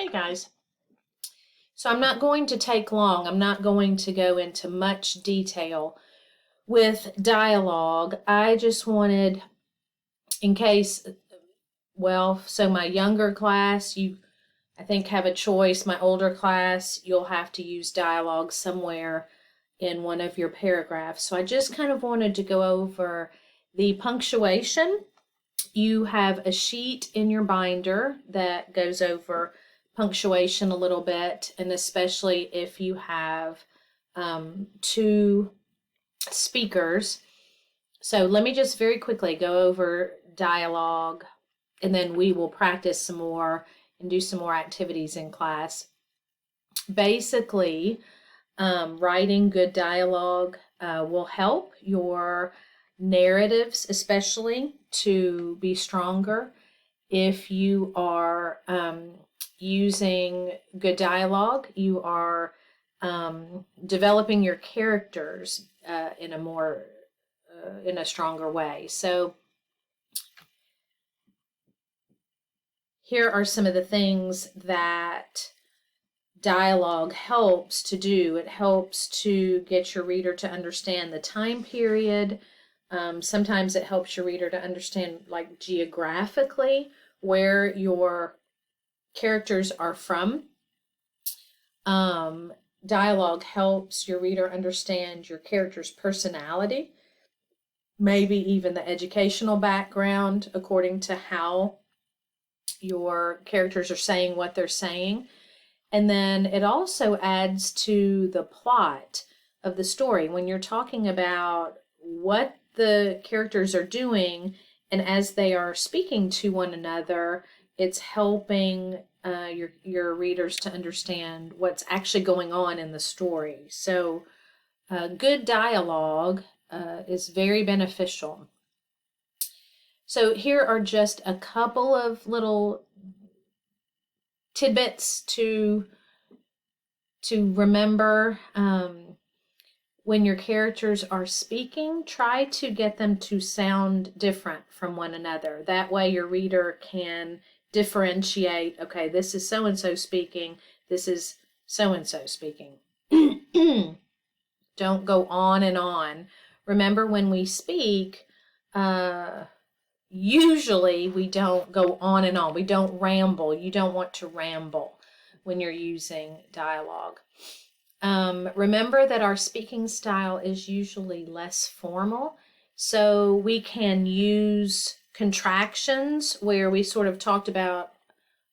Hey guys. So I'm not going to take long. I'm not going to go into much detail with dialogue. I just wanted, in case, so my younger class, I think, have a choice. My older class, you'll have to use dialogue somewhere in one of your paragraphs. So I just kind of wanted to go over the punctuation. You have a sheet in your binder that goes over punctuation a little bit, and especially if you have two speakers. So let me just very quickly go over dialogue, and then we will practice some more and do some more activities in class. Basically, writing good dialogue will help your narratives, especially, to be stronger. If you are using good dialogue, you are developing your characters in a stronger way. So here are some of the things that dialogue helps to do. It helps to get your reader to understand the time period. Sometimes it helps your reader to understand, like, geographically where your characters are from. Dialogue helps your reader understand your character's personality, maybe even the educational background, according to how your characters are saying what they're saying. And then it also adds to the plot of the story. When you're talking about what the characters are doing and as they are speaking to one another, it's helping your readers to understand what's actually going on in the story. So good dialogue is very beneficial. So here are just a couple of little tidbits to remember. When your characters are speaking, try to get them to sound different from one another. That way your reader can differentiate, okay, this is so-and-so speaking, this is so-and-so speaking. Don't go on and on. Remember, when we speak, usually we don't go on and on. We don't ramble. You don't want to ramble when you're using dialogue. Remember that our speaking style is usually less formal, so we can use contractions where we sort of talked about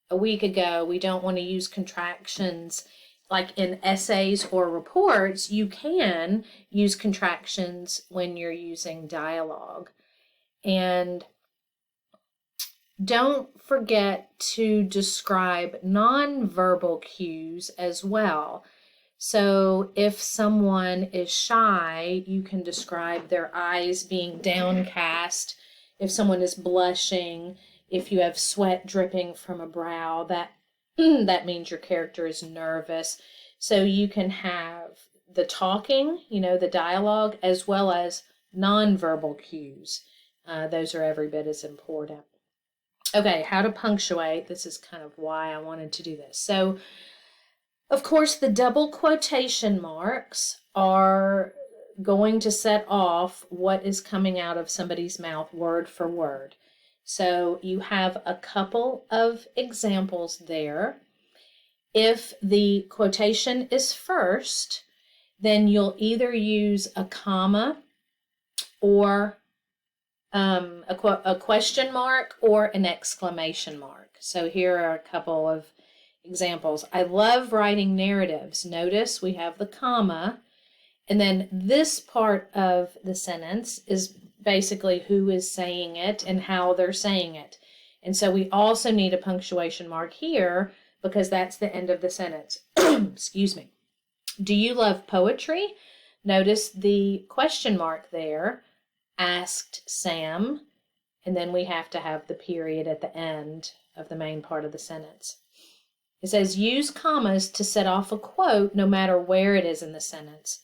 a week ago. We don't want to use contractions like in essays or reports. You can use contractions when you're using dialogue. And don't forget to describe nonverbal cues as well. So if someone is shy, you can describe their eyes being downcast. If someone is blushing, if you have sweat dripping from a brow, that means your character is nervous. So you can have the talking, the dialogue, as well as nonverbal cues. Those are every bit as important. Okay, how to punctuate. This is kind of why I wanted to do this. So, of course, the double quotation marks are going to set off what is coming out of somebody's mouth word for word. So you have a couple of examples there. If the quotation is first, then you'll either use a comma or a question mark or an exclamation mark. So here are a couple of examples. I love writing narratives. Notice we have the comma, and then this part of the sentence is basically who is saying it and how they're saying it. And so we also need a punctuation mark here because that's the end of the sentence. Excuse me. Do you love poetry? Notice the question mark there. Asked Sam, and then we have to have the period at the end of the main part of the sentence. It says use commas to set off a quote no matter where it is in the sentence.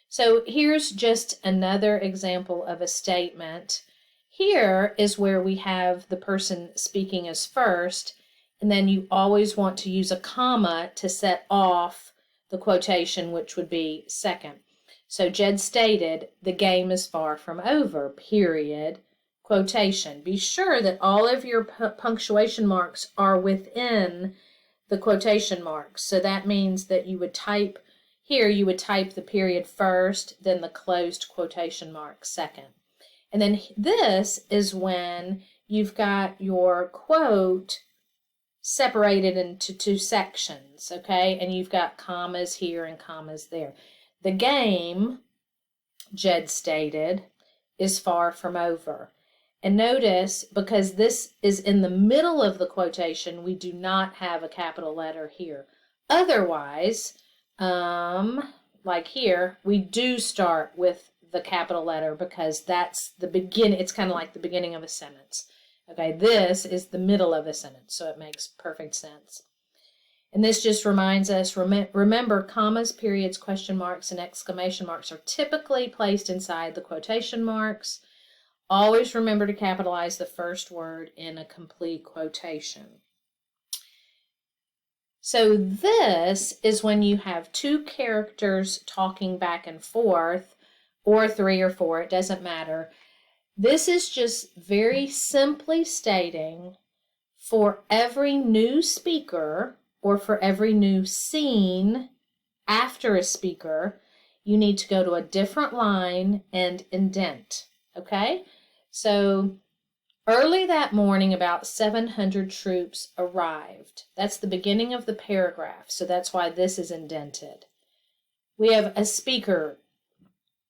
So here's just another example of a statement. Here is where we have the person speaking as first, And then you always want to use a comma to set off the quotation, which would be second. So Jed stated, the game is far from over, period, quotation. Be sure that all of your punctuation marks are within the quotation marks. So that means that you would type here, you would type the period first, then the closed quotation mark second. And then this is when you've got your quote separated into two sections, okay? And you've got commas here and commas there. The game, Jed stated, is far from over. And notice, because this is in the middle of the quotation, we do not have a capital letter here. Otherwise, like here, we do start with the capital letter because that's the beginning. It's kind of like the beginning of a sentence. Okay, this is the middle of a sentence, so it makes perfect sense. And this just reminds us, remember, commas, periods, question marks, and exclamation marks are typically placed inside the quotation marks. Always remember to capitalize the first word in a complete quotation. So this is when you have two characters talking back and forth, or 3 or 4, it doesn't matter. This is just very simply stating for every new speaker or for every new scene after a speaker, you need to go to a different line and indent, okay? So early that morning, about 700 troops arrived. That's the beginning of the paragraph, so that's why this is indented. We have a speaker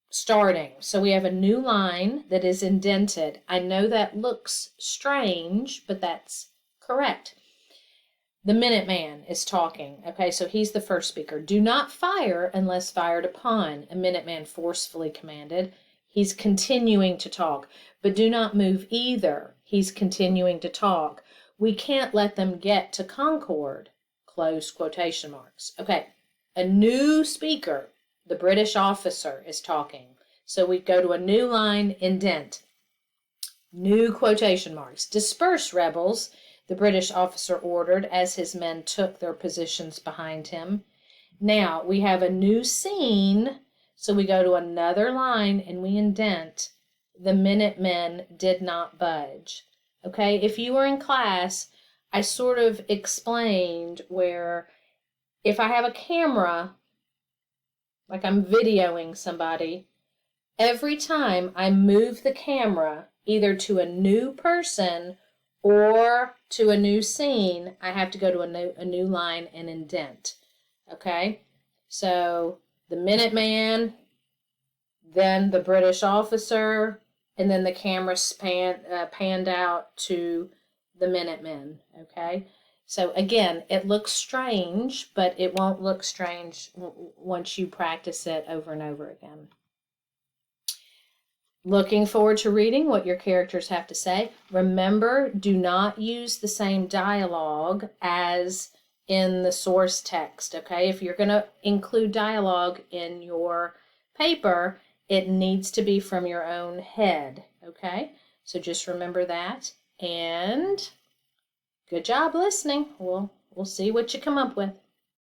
starting, so we have a new line that is indented. I know that looks strange, but that's correct. The Minuteman is talking. Okay, so he's the first speaker. Do not fire unless fired upon, a Minuteman forcefully commanded. He's continuing to talk, but do not move either. He's continuing to talk. We can't let them get to Concord, close quotation marks. Okay, a new speaker, the British officer, is talking. So we go to a new line, indent. New quotation marks. Disperse, rebels, the British officer ordered as his men took their positions behind him. Now we have a new scene, so we go to another line and we indent. The Minutemen did not budge. Okay, if you were in class, I sort of explained where if I have a camera, like I'm videoing somebody, every time I move the camera either to a new person or to a new scene, I have to go to a new line and indent. Okay, so the Minuteman, then the British officer, and then the camera panned out to the Minutemen. Okay, so again, it looks strange, but it won't look strange once you practice it over and over again. Looking forward to reading what your characters have to say. Remember, do not use the same dialogue as in the source text, okay? If you're going to include dialogue in your paper, it needs to be from your own head, okay? So just remember that, and good job listening. We'll see what you come up with.